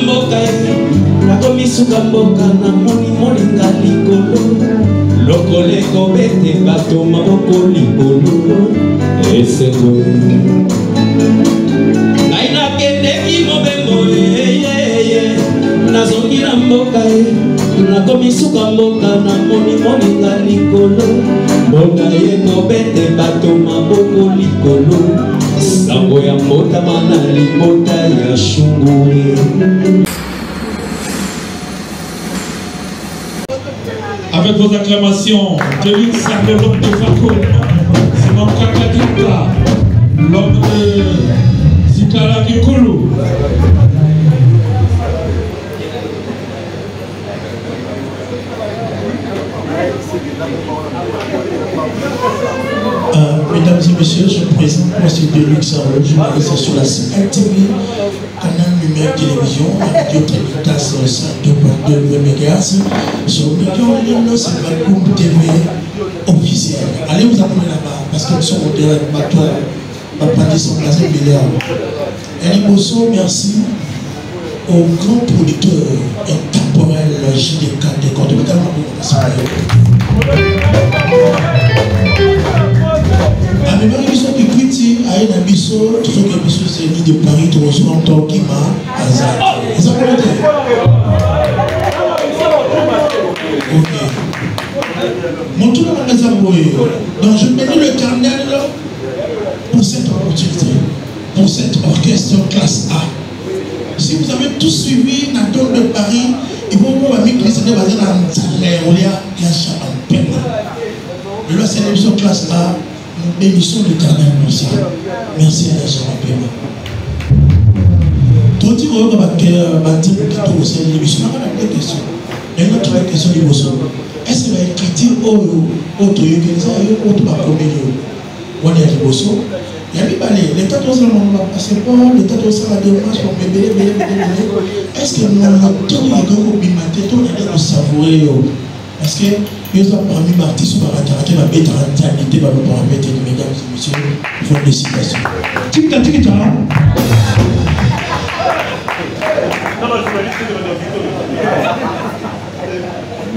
mboka nakomisuka mboka na moni molinga likolo lokole kobete bato maboko likolo esengo ngai nakendeki mobembo nazongi na mboka nakomisuka mboka na moni molinga likolo mboka ye kobete bato maboko likolo sango ya mbotama na libota ya shungwe. Avec vos acclamations, Délix Sarle, l'homme de Fakoum, Simon Kakadika, l'homme de Zikala Kikulu. Mesdames et messieurs, je me présente, moi c'est Délix Sarle, journaliste sur la CNTV, canal numérique télévision, radio Télétas 102.2 MHz, sur le média en ligne, c'est Fakoum TV officiel. Allez vous abonner là-bas, parce que nous sommes au direct, ma partie sont placés milliards. Eli Bosso, merci aux grands producteurs intemporels JDK des comptes de mais même ils sont qui critiquent à une abisso, tout ce qui est abisso, c'est l'île de Paris, tout le monde entend qui m'a hasard. Vous avez compris? Ok. Mon tour de la donc je mets le carnet pour cette opportunité, pour cet orchestre classe A. Si vous avez tous suivi Nathan de Paris, ils vont voir avec les années basées dans le mais là, c'est l'émission classe A, l'émission de Carnet aussi. Merci à la Jean-Pierre. Tout le monde va dire que c'est l'émission. On a des questions. Il y a une autre question du Bosso. Est-ce que la critique au on est à Bosso? Il y a mis l'État de Rosa n'a pas passeport, l'État de Rosa a des démarches pour bébé. Est-ce que nous avons tout le monde qui m'a dit tout le monde savourer? Parce que nous avons parmi les artistes qui ont été en réalité par le paramètre, mesdames et messieurs, ils font des citations. Tic-tac.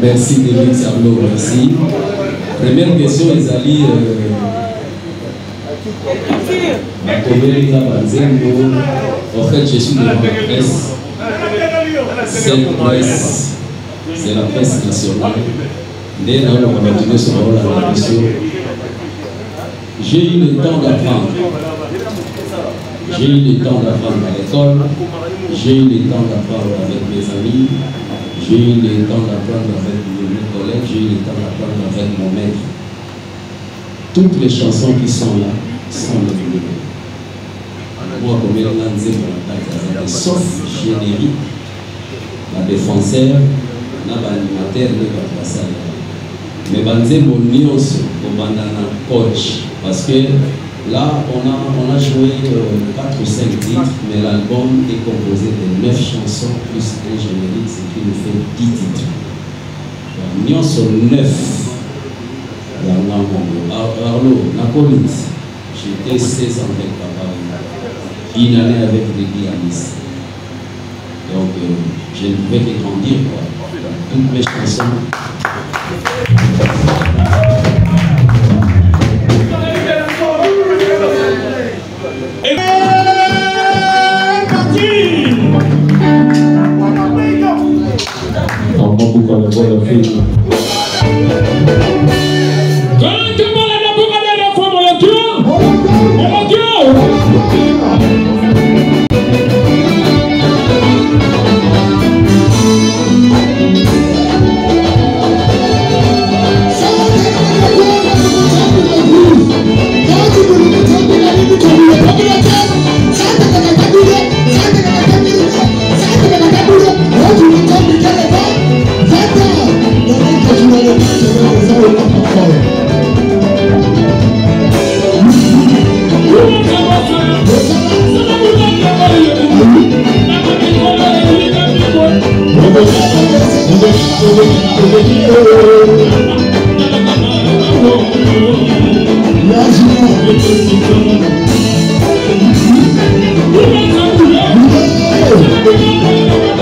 Merci Délix Sarle, merci. Première question, Ezali. En fait, je suis de la presse. Cette presse, c'est la presse nationale. Dès là, on va continuer sur la mission. J'ai eu le temps d'apprendre. J'ai eu le temps d'apprendre à l'école. J'ai eu le temps d'apprendre avec mes amis. J'ai eu le temps d'apprendre avec mes collègues. J'ai eu le temps d'apprendre avec mon maître. Toutes les chansons qui sont là sont le même. Moi, comme elle l'a dit, sauf générique, la défenseur, l'animateur, le passage. Mais banzé mon nuance au bandana coach parce que là on a joué 4 ou 5 titres, mais l'album est composé de 9 chansons plus un générique, ce qui nous fait 10 titres. Nuance 9. Arlo, Napolis, j'étais 16 ans avec papa, une année avec les pianistes. Donc je ne pouvais que grandir quoi. Toutes mes chansons. Yes,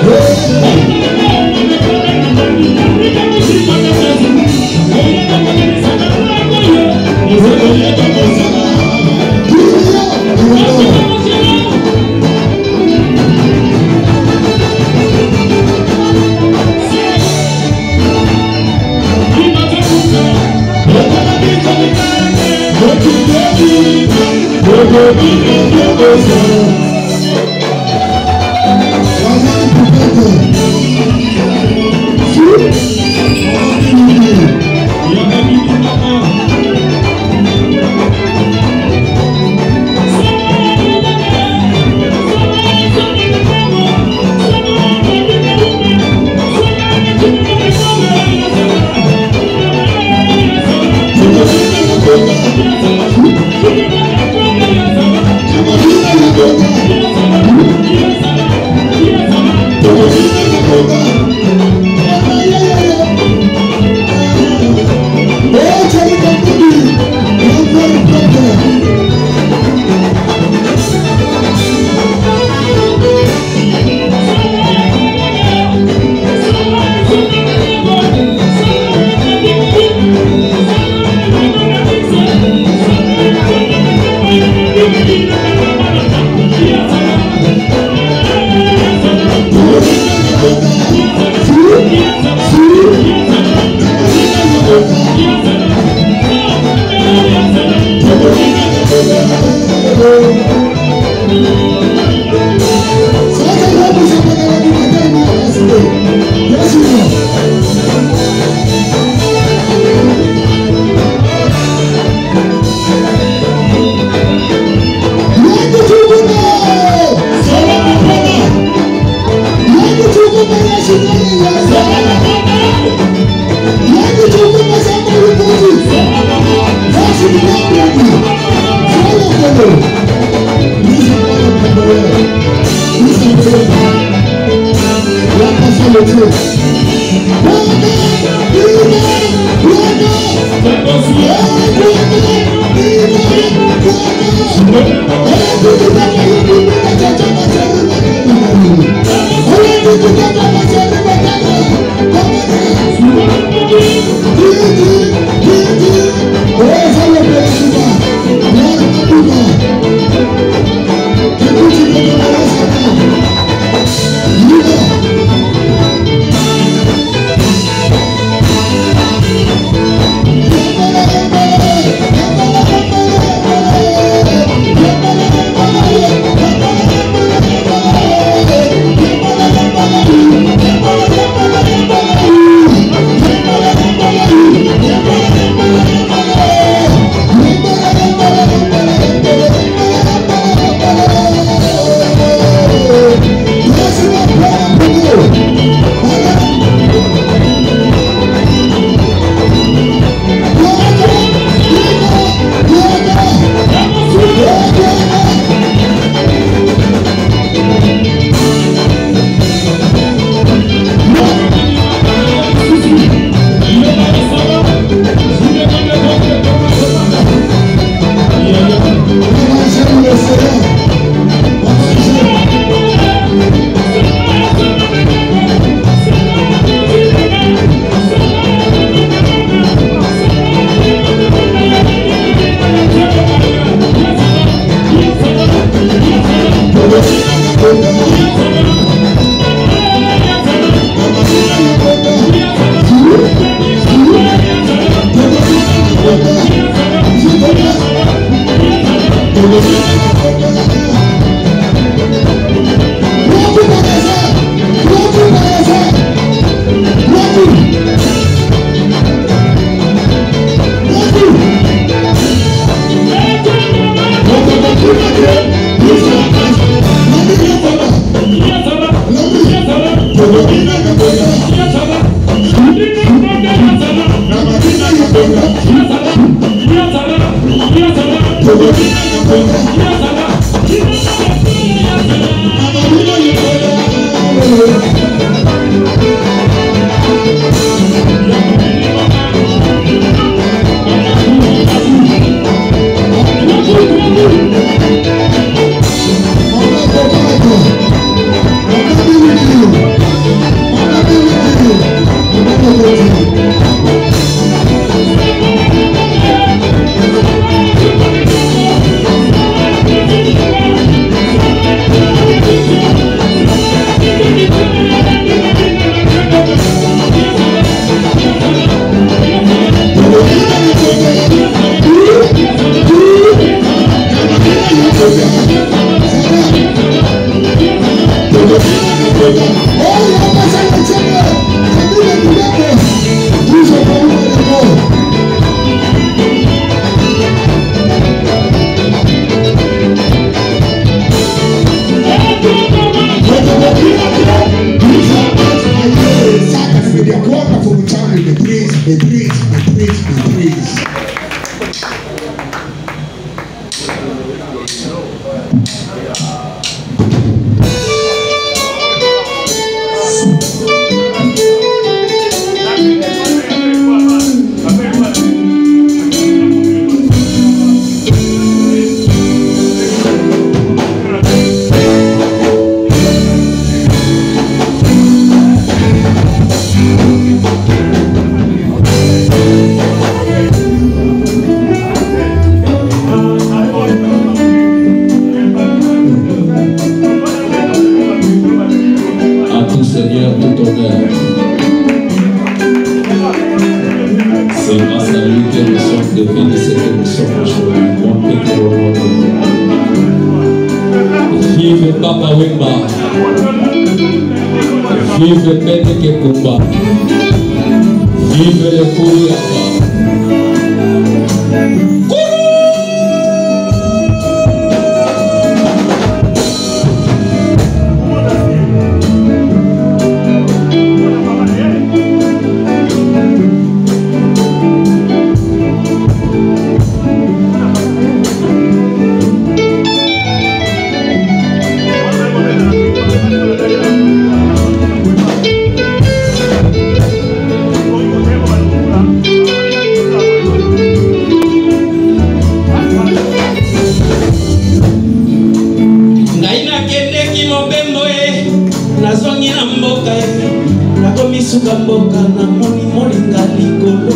nazongi na mboka nakomisuka mboka na moni molinga likolo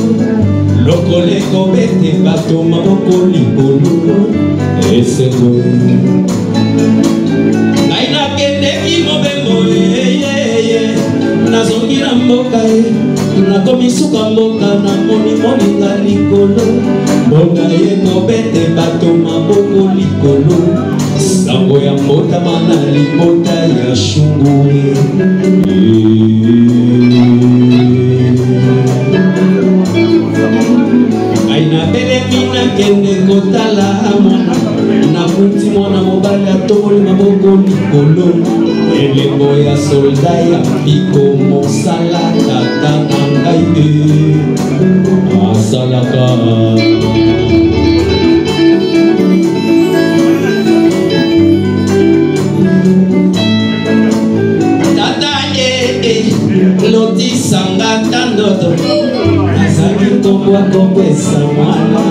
lokolo ekobete bato maboko likolo esengo ngai nakendeki mobembo nazongi na mboka nakomisuka mboka na moni molinga likolo mboka ekobete bato maboko likolo sango ya mbotama na libota ya shungwe aina belemi nakende kotala mwana nakuti mwana mobali atongoli maboko likolo elembo ya solda ya mpiko mosala tata na ngai asalaka lotisanga tandoto nazali tokwa kopesa mwana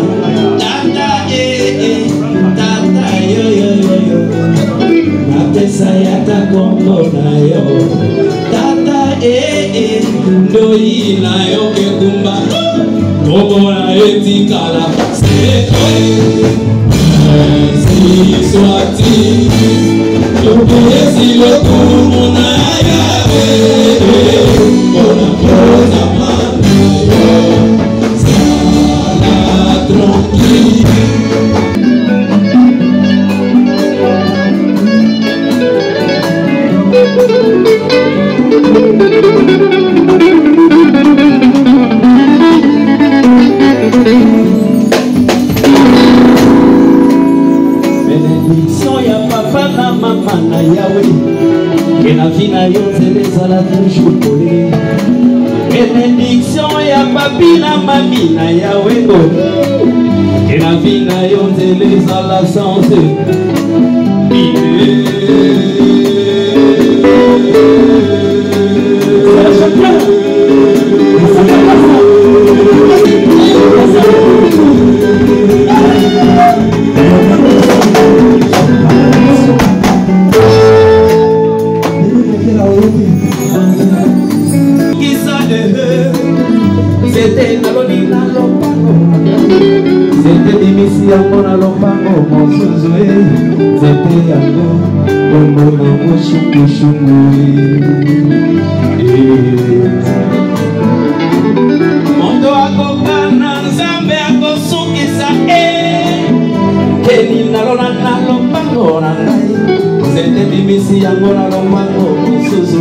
tata tata yoyoyoyo napesa yata kombo na yo tata ndoi na yo kekumba kombo na etikala siswati lopesi lokumu na yawe Bona cosa mano sala tranquille Bénédiction ya papa na mama na Yahweh que la vie na yo zeleza la toujours collé bénédiction ya papi na mami na Yahweh que la vie na yo zeleza la santé c'était na lopango c'était dimisi yango na lopango mosusu c'était yango bongo nango shungu mondo akokana nzambe akosukisa keni nalona na lopango na ngai c'était dimisi yango na lopango mosusu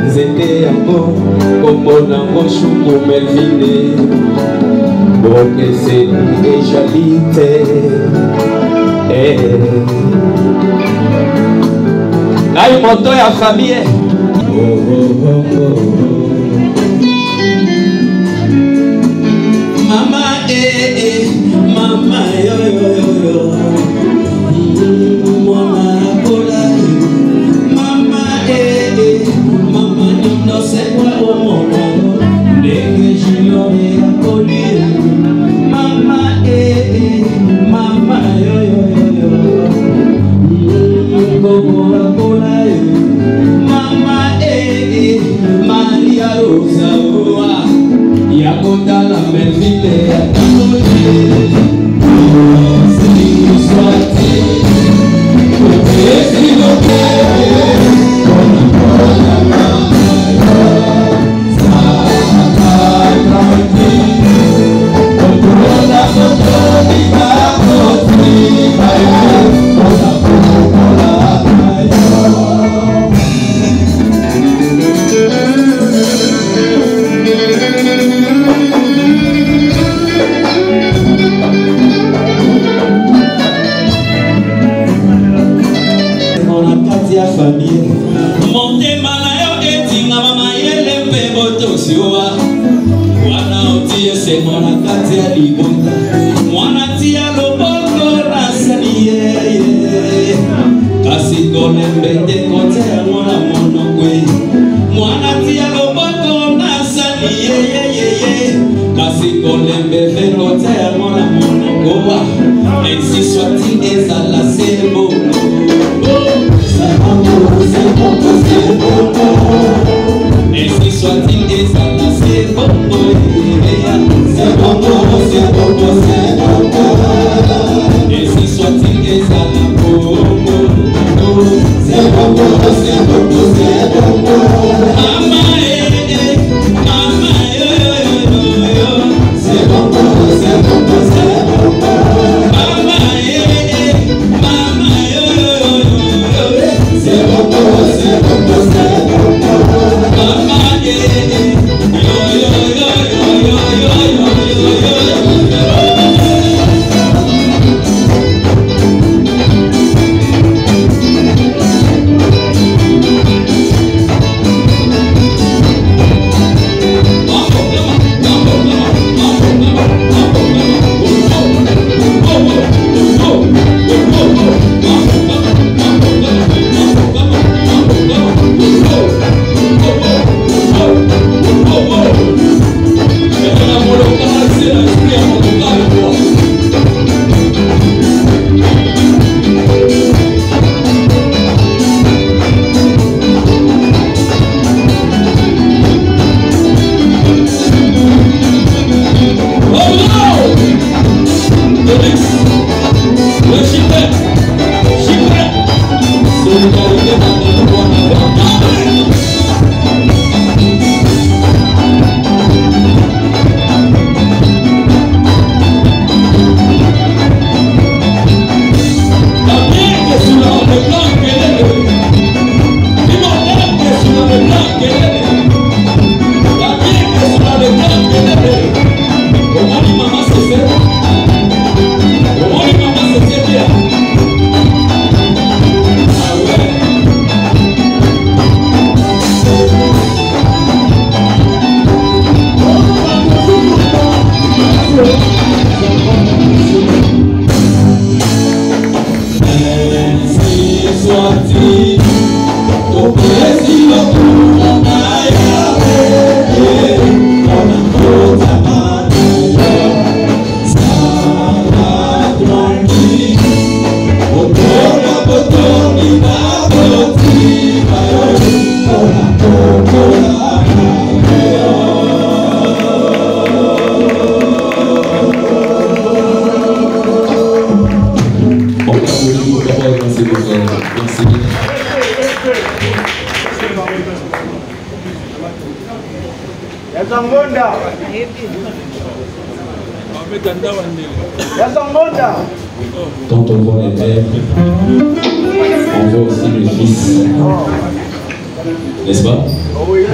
c'était yango kombo nango shungu melvine boke c'est ejalite ngai moto ya famille mama mama yo mwana kola mama mama no se kwa omona ndenge jilore ya koli mama mama yo gogo akola mama Maria Rosa ya kotala melvile ya kamoli swati montema na yo etinga mama yele mpe botosiwa wana otie sengo na kati ya libonga mwana tia loboko nasani yeye kasi kolembe te kote ya mwana monokwe mwana tia loboko nasani yeye kasi kolembe fe kote ya mwana monokowa ainsi soit-il ezala sebo c'est bon, Quand on voit les pères, on voit aussi le fils. N'est-ce pas? Oui.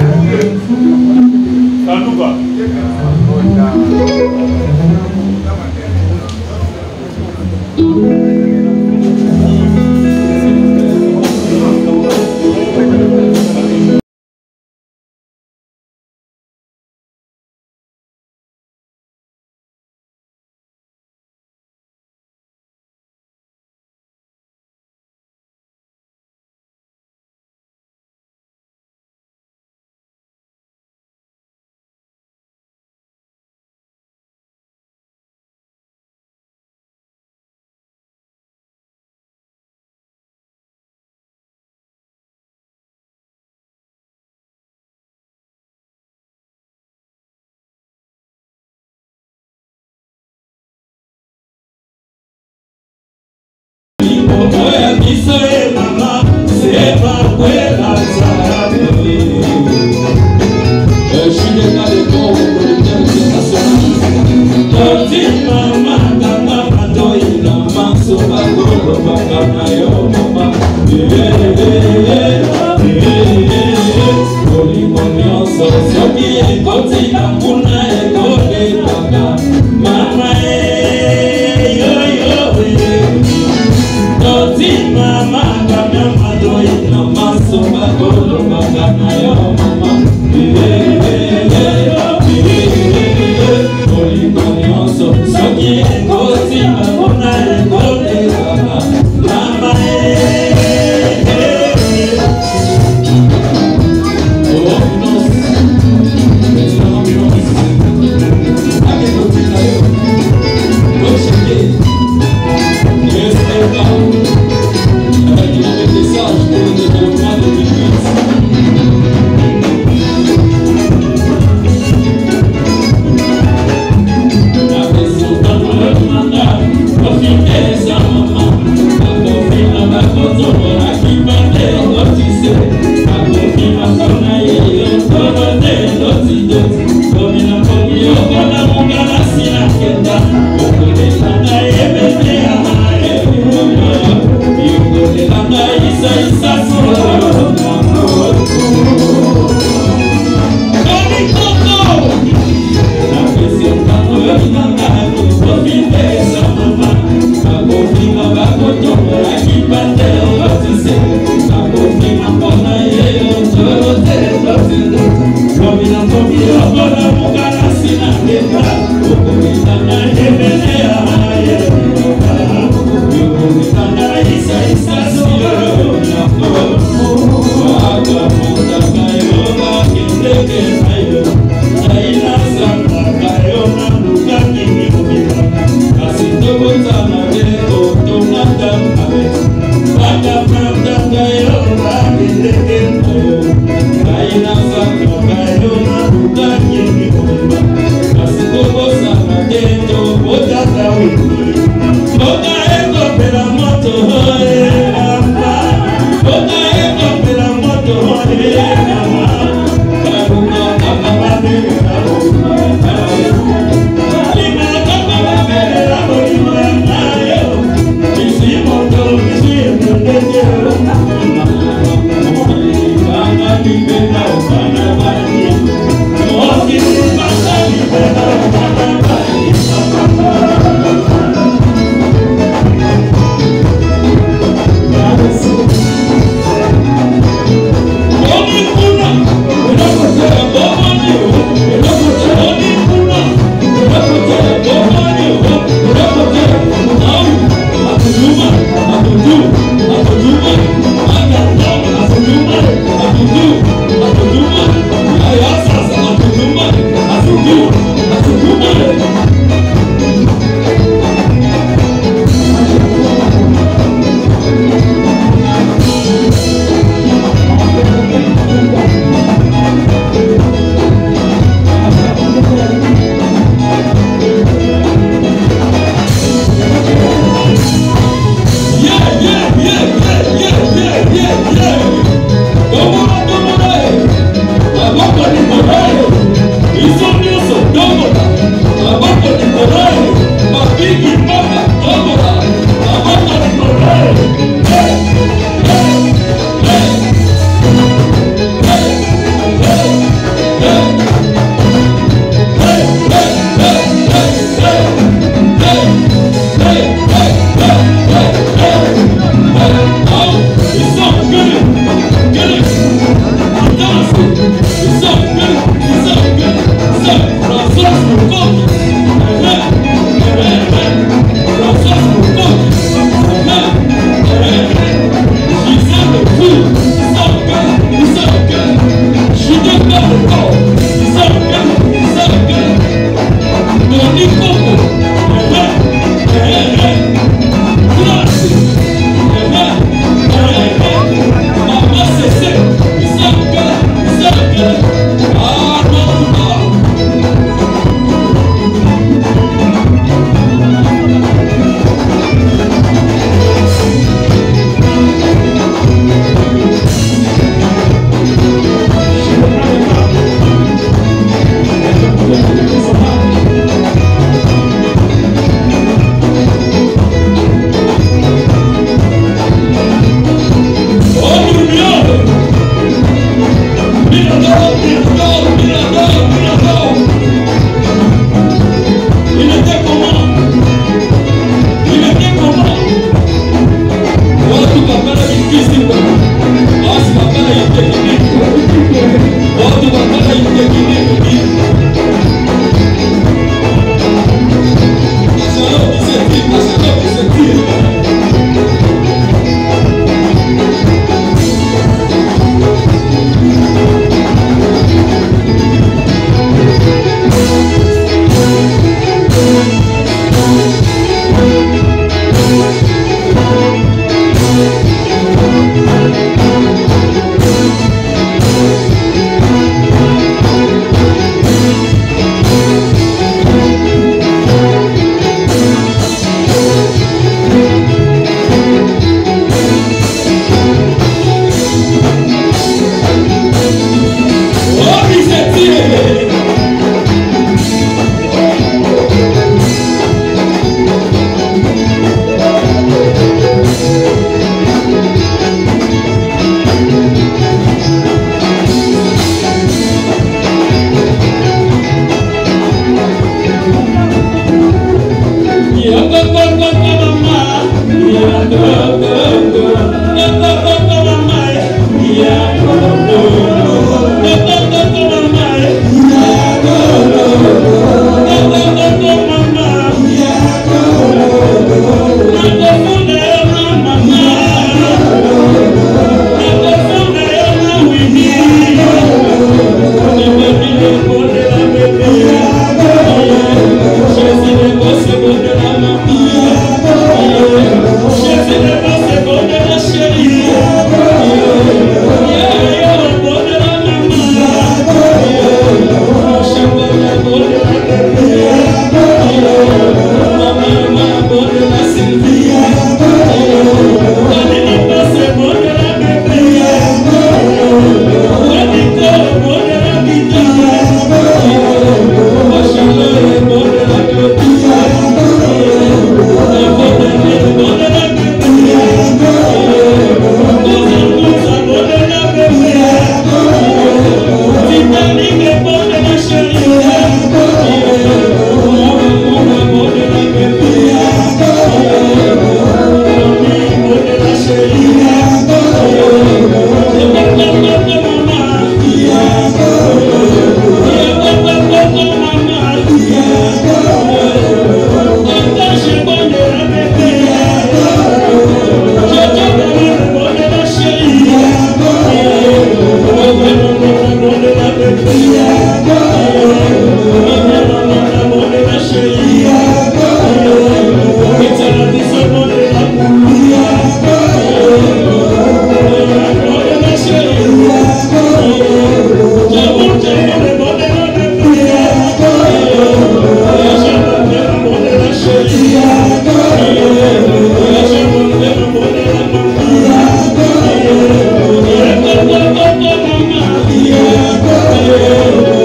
Yeah.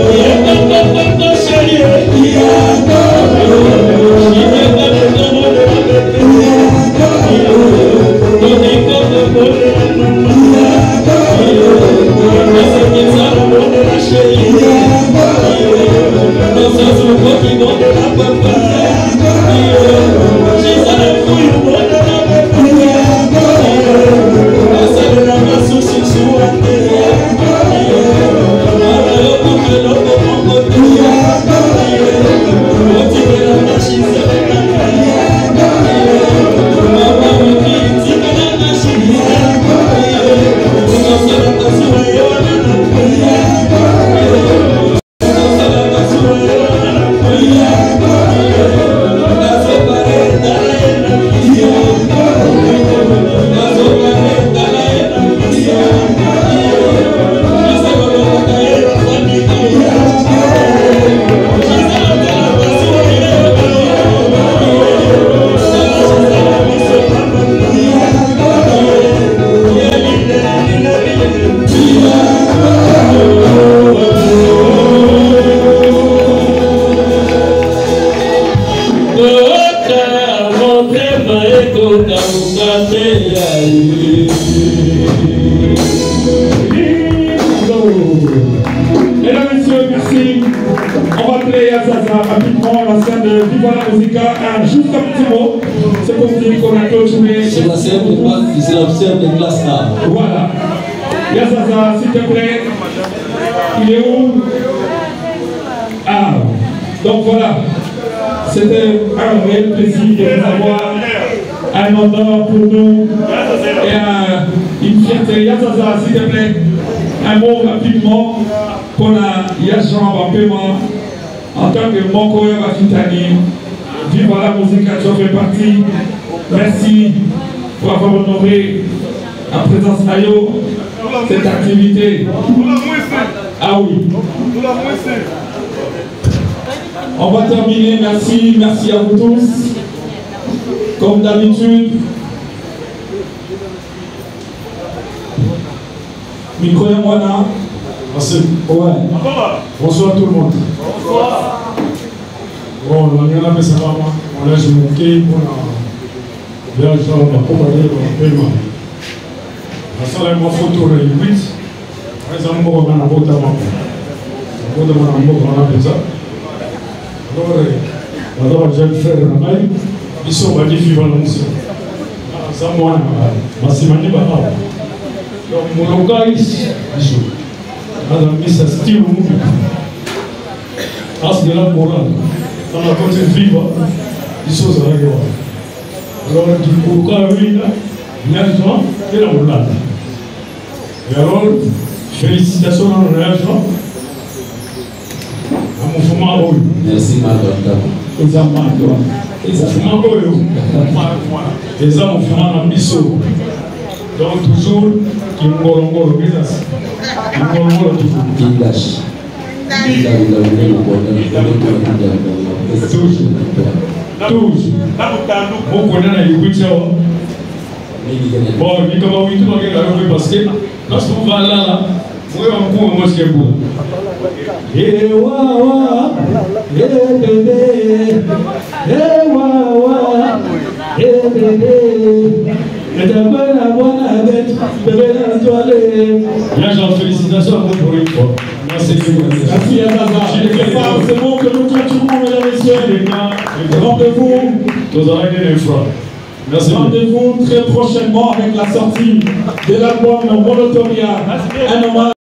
On va appeler Yazaza rapidement, la scène de Viva la Musica. Juste un petit mot, c'est pour dire qu'on a clôturé. C'est la scène de classe A. Voilà. Yazaza, s'il te plaît. Il est où? Ah, donc voilà. C'était un réel plaisir de vous avoir. Un honneur pour nous et une fierté. Yazaza, s'il te plaît, un mot rapidement pour la Yajan Bapema en tant que Mokoya Bafitani. Viva la musique, tu en fais partie. Merci pour avoir honoré en présence Nayo cette activité. Ah oui. On va terminer. Merci, merci à vous tous. Comme d'habitude, micro et moi là. Merci. Ouais. Bonsoir tout le monde. Bonsoir. Bon, on a fait ça, on a joué pour la viage dans la compagnie de la paiement. La salle est ma photo de 8. Par exemple, on a un beau tabac. On a un beau tabac. Alors, j'ai fait un travail. Ils sont pas différents dans le monde. Ça, moi, je suis pas là. Donc, mon local, ici, madame, ça style ou as de la morale. Dans la côté vive, ils sont à la guerre. Alors, du coup, quand il y a des gens, il y a la morale. Et alors, félicitations à la gens. À mon mouvement, oui. Merci, madame. Les amants, toi. Les mouvements, oui. Les hommes font un bisou. Donc, toujours, qui me golongo, le business. Qui me golongo, toujours. Kingash. Toujours. Bon, on a eu 8 heures. Bon, il y a 8 heures parce que lorsqu'on va là, moi, on peut moi, c'est bon. Eh, waouh, eh, bébé, eh, waouh, eh, bébé. Et d'abord, la bonne avec bébé dans la toilette. Bien, j'en félicitations à vous pour une fois. Merci, merci Yazaza. C'est bon que nous clôturons, mesdames et messieurs. Rendez-vous très prochainement avec la sortie de l'album Monotoria. Un hommage.